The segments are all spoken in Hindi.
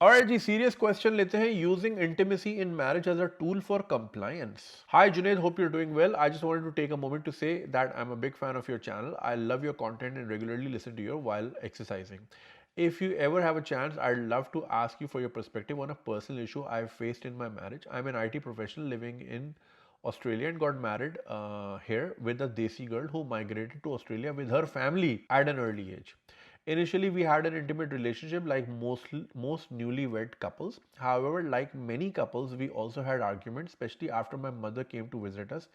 Alright जी, serious question लेते हैं. Using intimacy in marriage as a tool for compliance. Hi Junaid, hope you're doing well. I just wanted to take a moment to say that I'm a big fan of your channel. I love your content and regularly listen to you while exercising. If you ever have a chance, I'd love to ask you for your perspective on a personal issue I've faced in my marriage. I'm an IT professional living in Australia and got married here with a Desi girl who migrated to Australia with her family at an early age. Initially, we had an intimate relationship like most newlywed couples. However, like many couples, we also had arguments, especially after my mother came to visit us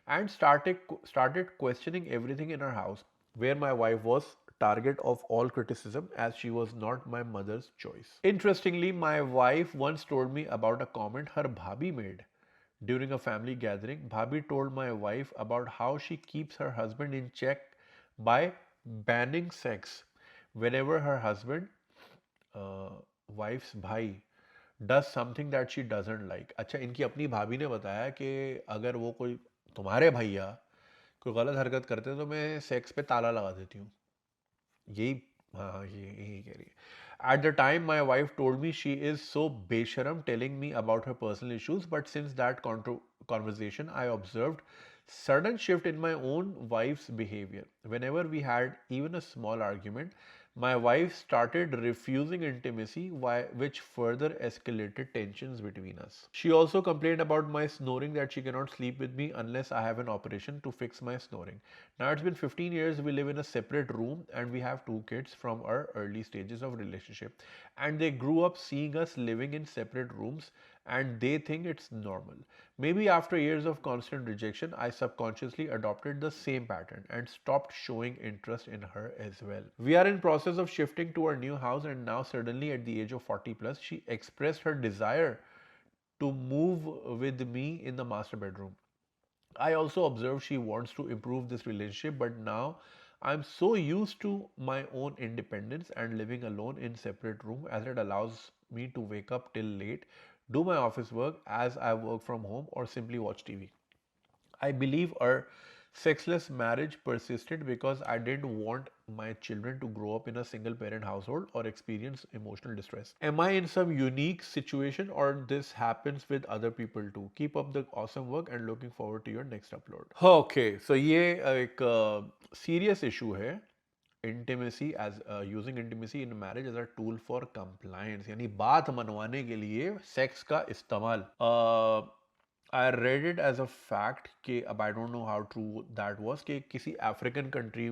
and started questioning everything in our house, where my wife was target of all criticism as she was not my mother's choice. Interestingly, my wife once told me about a comment her bhabhi made during a family gathering. Bhabhi told my wife about how she keeps her husband in check by banning sex whenever her husband, wife's भाई does something that she doesn't like. अच्छा, इनकी अपनी भाभी ने बताया कि अगर वो कोई तुम्हारे भैया कोई गलत हरकत करते हैं तो मैं सेक्स पे ताला लगा देती हूँ. यही, हाँ हाँ, ये यही कह रही है. At the time, my wife told me she is so besharam telling me about her personal issues, but since that conversation, I observed sudden shift in my own wife's behavior. Whenever we had even a small argument, my wife started refusing intimacy, which further escalated tensions between us. She also complained about my snoring, that she cannot sleep with me unless I have an operation to fix my snoring. Now it's been 15 years, we live in a separate room and we have two kids from our early stages of relationship. And they grew up seeing us living in separate rooms and they think it's normal. Maybe after years of constant rejection, I subconsciously adopted the same pattern and stopped showing interest in her as well. We are in process of shifting to our new house and now suddenly at the age of 40 plus, she expressed her desire to move with me in the master bedroom. I also observe she wants to improve this relationship, but now I'm so used to my own independence and living alone in separate room as it allows me to wake up till late, do my office work as I work from home or simply watch TV. I believe our sexless marriage persisted because I didn't want my children to grow up in a single parent household or experience emotional distress. Am I in some unique situation or this happens with other people too? Keep up the awesome work and looking forward to your next upload. Okay, so ये एक serious issue है. Intimacy as using intimacy in marriage as a tool for compliance, यानी बात मनवाने के लिए सेक्स का इस्तेमाल. I read it as a fact कि, अब I don't know how true that was, कि किसी अफ्रीकन कंट्री,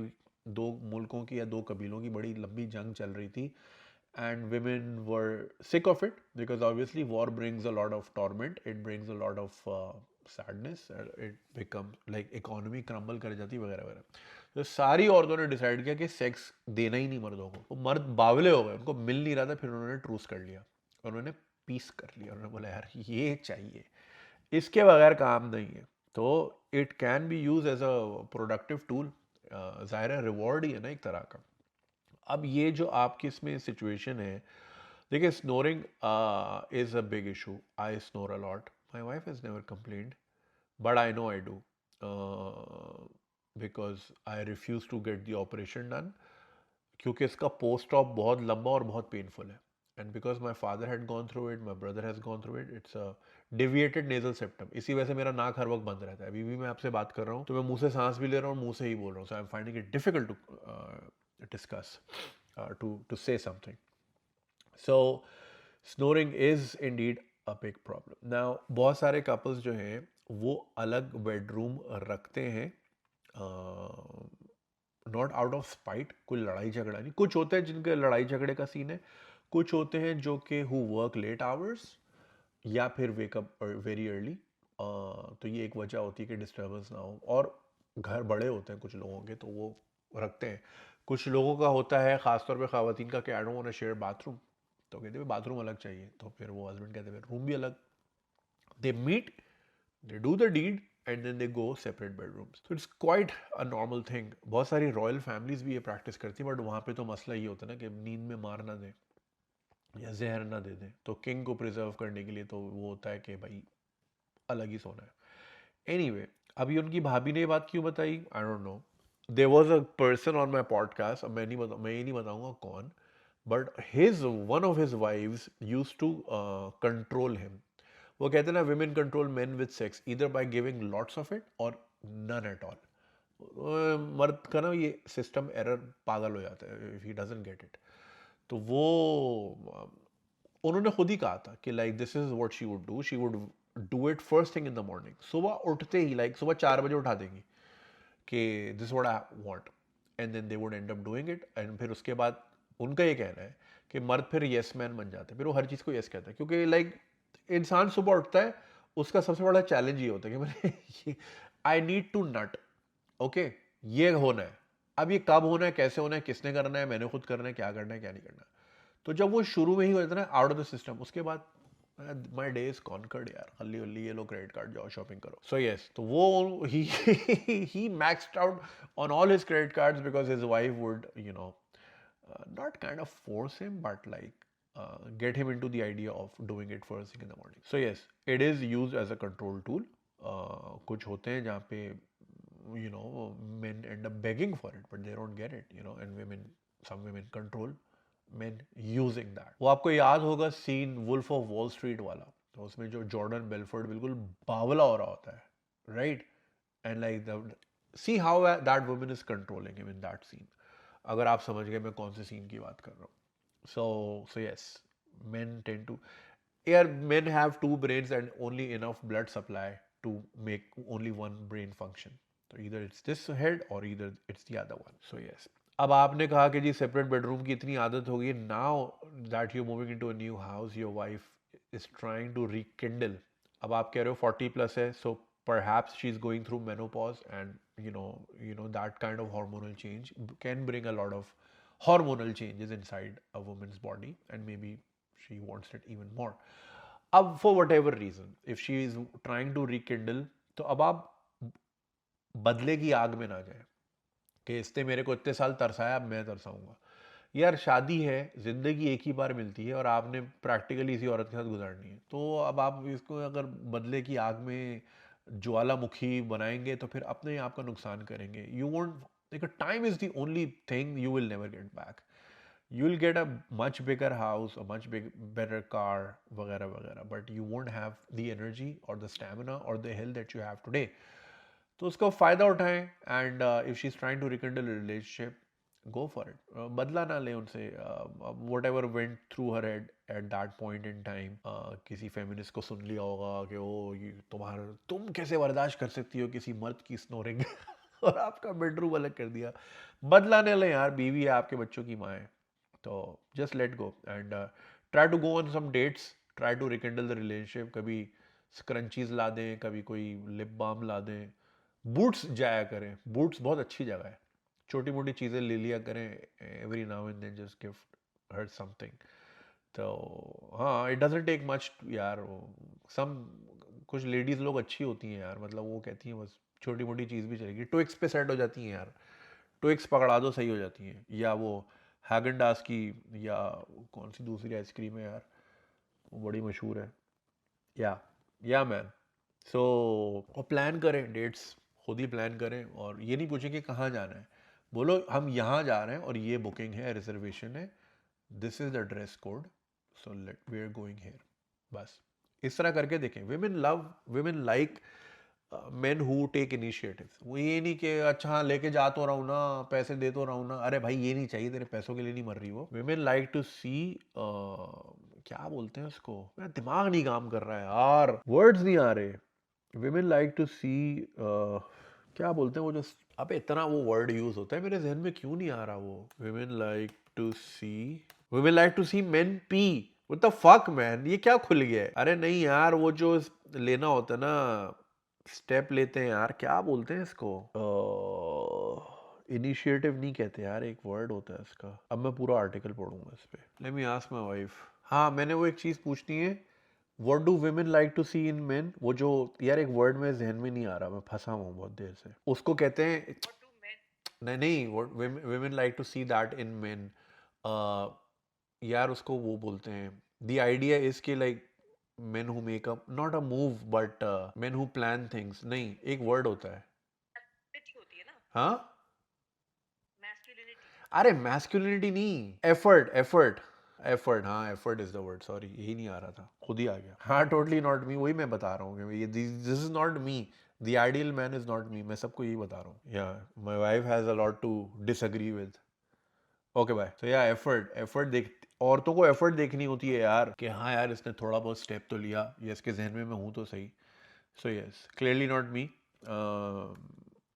दो मुल्कों की या दो कबीलों की बड़ी लंबी जंग चल रही थी and women were sick of it because obviously war brings a lot of torment, it brings a lot of sadness, it becomes like economy crumble कर जाती वगैरह वगैरह. तो सारी औरतों ने डिसाइड किया कि सेक्स देना ही नहीं मर्दों को. वो मर्द बावले हो गए, उनको मिल नहीं रहा था, फिर उन्होंने ट्रूस कर लिया, उन्होंने पीस कर लिया, उन्होंने बोला यार ये चाहिए, इसके बगैर काम नहीं है. तो it can be use as a productive tool. ज़ाहिर है रिवॉर्ड ही है ना एक तरह का. अब ये जो आपकी इसमें सिचुएशन है, देखिए snoring is a big issue. I snore a lot. My wife has never complained, but I know I do, because I refuse to get the operation done, क्योंकि इसका पोस्ट ऑप बहुत लंबा और बहुत पेनफुल है. And because my father had gone through it, my brother has gone through it, it's a deviated nasal septum. इसी वजह से मेरा नाक हर वक्त बंद रहता है. अभी भी मैं आपसे बात कर रहा हूँ तो मैं मुंह से सांस भी ले रहा हूँ और मुंह से ही बोल रहा हूँ. So I am finding it difficult to discuss, to say something. So snoring is indeed a big problem. Now बहुत सारे couples जो हैं वो अलग बेडरूम रखते हैं, नॉट आउट ऑफ स्पाइट, कोई लड़ाई झगड़ा नहीं. कुछ होते हैं जिनके लड़ाई झगड़े का सीन है, कुछ होते हैं जो कि हु वर्क लेट आवर्स या फिर वेकअप वेरी अर्ली. तो ये एक वजह होती है कि डिस्टर्बेंस ना हो. और घर बड़े होते हैं कुछ लोगों के, तो वो रखते हैं. कुछ लोगों का होता है, ख़ासतौर पे ख़वातीन का, कि I don't want to share bathroom. तो कहते हैं बाथरूम अलग चाहिए, तो फिर वो हस्बैंड कहते हैं रूम भी अलग. They meet, they do the deed and then they go separate bedrooms. तो it's quite a normal thing. बहुत सारी रॉयल फैमिलीज भी ये प्रैक्टिस करती हैं, बट वहाँ पे तो मसला ये होता है ना कि नींद में मार ना दें या जहर ना दे दें. तो किंग को प्रिजर्व करने के लिए तो वो होता है कि भाई अलग ही सोना है. एनीवे, अभी उनकी भाभी ने ये बात क्यों बताई, I don't know. There was a person on my podcast, अब मैं ये नहीं बताऊंगा कौन, but his one of his wives use to control him. वो कहते हैं ना, women control men with sex either by giving lots of it or none at all. मर्द का ना ये सिस्टम एरर पागल हो जाता है if he doesn't get it. तो वो उन्होंने खुद ही कहा था कि like this is what she would do it first thing in the morning. सुबह उठते ही लाइक सुबह 4 बजे उठा देंगी कि this what I want, and then they would end up doing it. And फिर उसके बाद उनका ये कहना है कि मर्द फिर येस मैन बन जाते हैं, फिर वो हर चीज़ को येस कहता है, क्योंकि लाइक इंसान सुबह उठता है, उसका सबसे बड़ा चैलेंज ये होता है कि मैंने I need to nut, okay, ये होना है. अब ये कब होना है, कैसे होना है, किसने करना है, मैंने खुद करना है, क्या करना है, क्या नहीं करना. तो जब वो शुरू में ही हो जाता है ना आउट ऑफ द सिस्टम, उसके बाद माई डे इज कॉन्कर्ड यार, हल्ली हल्ली ये लो क्रेडिट कार्ड जाओ शॉपिंग करो. सो येस, तो वो he maxed out on all his credit cards because his wife would not kind of force him, but like get him into the idea of doing it first thing in the morning. So yes, it is used as a control tool. कुछ होते हैं जहाँ पे men end up begging for it, but they don't get it, and some women control men using that. वो आपको याद होगा scene Wolf of Wall Street वाला, तो उसमें जो जॉर्डन बेलफोर्ड बिल्कुल बावला हो रहा होता है, right, and like see how that woman is controlling him in that scene. अगर आप समझ गए मैं कौन से सीन की बात कर रहा हूँ. so yes, men tend to, yeah, men have two brains and only enough blood supply to make only one brain function. So either it's this head or either it's the other one. So yes. अब आपने कहा कि जी सेपरेट बेडरूम की इतनी आदत हो गई, now that you moving into a new house, your wife is trying to rekindle. अब आप कह रहे हो 40+ है, सो perhaps she's going through menopause, and that kind of hormonal change can bring a lot of hormonal changes inside a woman's body, and maybe she wants it even more. अब for whatever reason, if she is trying to rekindle, तो अब आप बदले की आग में ना जाए कि इसने मेरे को इतने साल तरसाया, अब मैं तरसाऊंगा. यार शादी है, जिंदगी एक ही बार मिलती है और आपने प्रैक्टिकली इसी औरत के साथ गुजारनी है, तो अब आप इसको अगर बदले की आग में ज्वालामुखी बनाएंगे तो फिर अपने आप का नुकसान करेंगे. You won't, like time is the only thing you will never get back. You will get a much bigger house, a much better car, वगैरह वगैरह, but you won't have the energy or the stamina or the health that you have today. तो उसका फ़ायदा उठाएं, and if she is trying to reconcile relationship, go for it. बदला ना लें उनसे. Whatever went through her head at that point in time. किसी फेमिनिस्ट को सुन लिया होगा कि ओ ये तुम कैसे बर्दाश्त कर सकती हो किसी मर्द की स्नोरिंग और आपका बेडरूम अलग कर दिया. बदला ना लें यार, बीवी है, आपके बच्चों की माँ है. तो just let go and try to go on some dates, try to reconcile the relationship. कभी स्क्रंचीज ला दें, कभी कोई लिप बाम ला दें, बूट्स जाया करें, बूट्स बहुत अच्छी जगह है. छोटी मोटी चीज़ें ले लिया करें every now and then, just gift her something. तो हाँ, इट डजेंट टेक मच यार. सम कुछ लेडीज़ लोग अच्छी होती हैं यार, मतलब वो कहती हैं बस छोटी मोटी चीज़ भी चलेगी. ट्विक्स पे सेट हो जाती हैं यार, ट्विक्स पकड़ा दो सही हो जाती हैं. या वो हैगन डास की, या कौन सी दूसरी आइसक्रीम है यार, वो बड़ी मशहूर है. या मैन. सो और प्लान करें डेट्स, खुद ही प्लान करें, और ये नहीं पूछें कि कहाँ जाना है. बोलो हम यहाँ जा रहे हैं और ये बुकिंग है, रिजर्वेशन है, this is the dress code, so let we are going here. बस इस तरह करके देखें. Women like men who take initiative. वो ये नहीं कि अच्छा हाँ लेके जा तो रहा हूँ ना, पैसे दे तो रहा हूँ ना, अरे भाई ये नहीं चाहिए, तेरे पैसों के लिए नहीं मर रही वो. विमेन लाइक टू सी, क्या बोलते हैं उसको, मेरा दिमाग नहीं काम कर रहा है यार, वर्ड्स नहीं आ रहे. विमेन लाइक टू सी, क्या बोलते हैं वो जो, अब इतना वो वर्ड यूज होता है मेरे जहन में क्यों नहीं आ रहा वो. Women like to see men pee. What the fuck man, ये क्या खुल गया है. अरे नहीं यार, वो जो लेना होता है ना, स्टेप लेते हैं यार, क्या बोलते हैं इसको, इनिशिएटिव नहीं कहते यार, एक वर्ड होता है इसका. अब मैं पूरा आर्टिकल पढ़ूंगा इस पे. Let me ask my wife. हाँ, मैंने वो एक चीज़ पूछनी है, what do women like to see in men. वो जो यार एक वर्ड में जहन में नहीं आ रहा, मैं फंसा हूँ बहुत देर से. उसको कहते हैं, नहीं नहीं, what women like to see that in men. यार उसको वो बोलते हैं, the idea is कि like men who make up not a move but men who plan things. नहीं, एक वर्ड होता है. हाँ, अरे मैस्कुलिनिटी नहीं, एफर्ट एफर्ट एफर्ट, हाँ effort is the word, sorry यही नहीं आ रहा था, खुद ही आ गया। हाँ टोटली नॉट मी, वही मैं बता रहा हूँ कि ये this is not me, the ideal man is not me, मैं सबको यही बता रहा हूँ। Yeah my wife has a lot to disagree with. Okay bye. So yeah effort effort देख, औरतों को एफर्ट देखनी होती है यार, कि हाँ यार इसने थोड़ा बहुत स्टेप तो लिया, ये इसके जहन में मैं हूँ तो सही। So yes, clearly not me.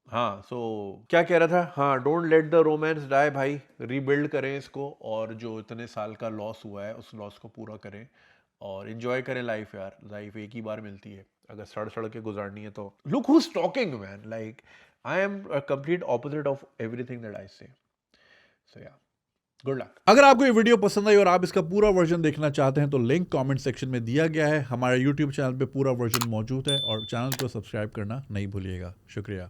हाँ सो क्या कह रहा था, हाँ don't let the romance die भाई, रीबिल्ड करें इसको, और जो इतने साल का लॉस हुआ है उस लॉस को पूरा करें और एंजॉय करें लाइफ यार, लाइफ एक ही बार मिलती है, अगर सड़ सड़ के गुजारनी है तो। Look who is talking man, like I am a complete opposite of everything that I से। सो या गुड लक। अगर आपको ये वीडियो पसंद आई और आप इसका पूरा वर्जन देखना चाहते हैं तो लिंक कमेंट सेक्शन में दिया गया है। हमारे यूट्यूब चैनल पे पूरा वर्जन मौजूद है और चैनल को सब्सक्राइब करना नहीं भूलिएगा। शुक्रिया।